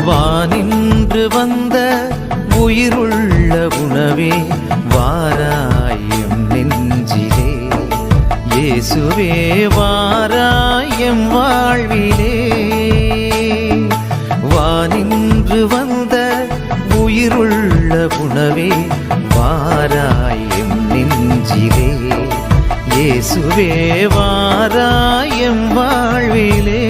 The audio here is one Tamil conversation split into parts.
வானின்று வந்த உயிருள்ள உணவே வாராயம் நெஞ்சிலே, இயேசுவே வாராயம் வாழ்விலே. வானின்று வந்த உயிருள்ள உணவே வாராயம் நெஞ்சிலே, இயேசுவே வாராயம் வாழ்விலே.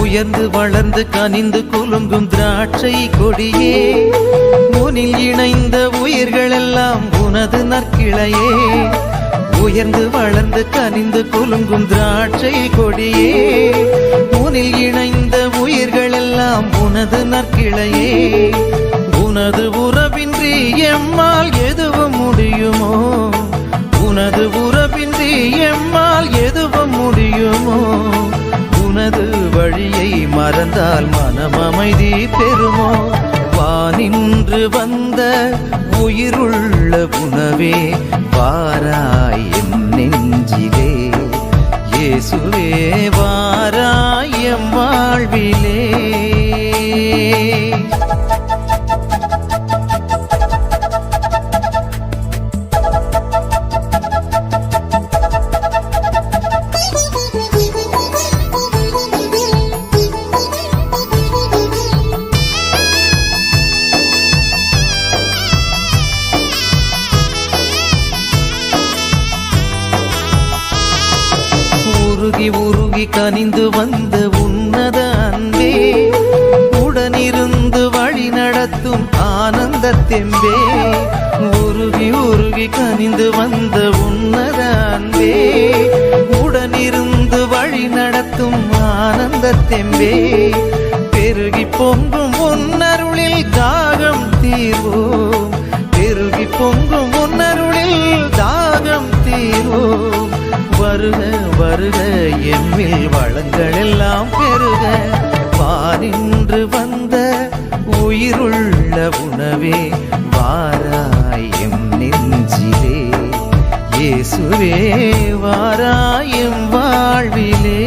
உயர்ந்து வளர்ந்து கனிந்து குலுங்கும் திராட்சை கொடியே, உனில் இணைந்த உயிர்களெல்லாம் உனது நற்கிளையே. உயர்ந்து வளர்ந்து கனிந்து குலுங்கும் திராட்சை கொடியே, உனில் இணைந்த உயிர்களெல்லாம் உனது நற்கிளையே. உனது உறவின்றி எம்மால் எதுவும் முடியுமோ, உனது உறவின்றி எம்மால் எதுவும் முடியுமோ. உனது வழியை மறந்தால் மனம் அமைதி பெறுமோ. வானின்று வந்த உயிருள்ள உணவே வாராயம் நெஞ்சிலே, இயேசுவே வாராயம் வாழ்விலே. உருகி உருகி கனிந்து வந்த உன்னத அன்பே, உடனிருந்து வழி நடத்தும் ஆனந்த தெம்பே. உருகி உருகி கனிந்து வந்த உன்னத அன்பே, உடனிருந்து வழி நடத்தும் ஆனந்த தெம்பே. பெருகி பொங்கும் உன்னருளில் தாகம் தீர்வோம், பெருகி பொங்கும் உன்னருளில் தாகம் தீர்வோம். வருக வருக எம்மில் வளங்கள் எல்லாம் பெருக. வானின்று வந்த உயிருள்ள உணவே வாராயம் நெஞ்சிலே, இயேசுவே வாராயம் வாழ்விலே.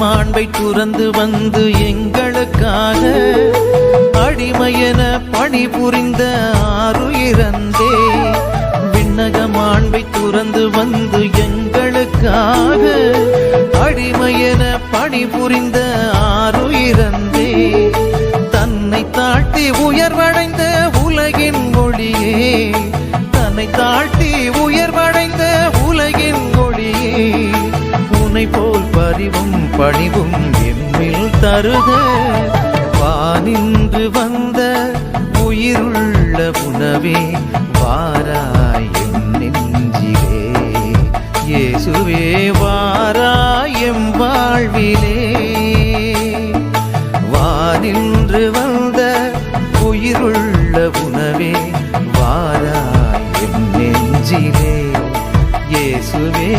மாண்பை துறந்து வந்து எங்களுக்காக அடிமையென பணிபுரிந்த ஆருயிரந்தே. விண்ணக மாண்பை துறந்து வந்து எங்களுக்காக அடிமையென பணிபுரிந்த ஆருயிரந்தே. தன்னை தாழ்த்தி உயர்வடைந்த உலகின் ஒளியே, தன்னை தாழ்த்தி உயர்வடைந்த உலகின் ஒளியே. உன்னை போல் பரிவும் பணிவும் எம்மில் தருக. வானின்று வந்த உயிருள்ள உணவே வாராயம் நெஞ்சிலே, இயேசுவே வாராயம் வாழ்விலே. வானின்று வந்த உயிருள்ள உணவே வாராயம் நெஞ்சிலே, இயேசுவே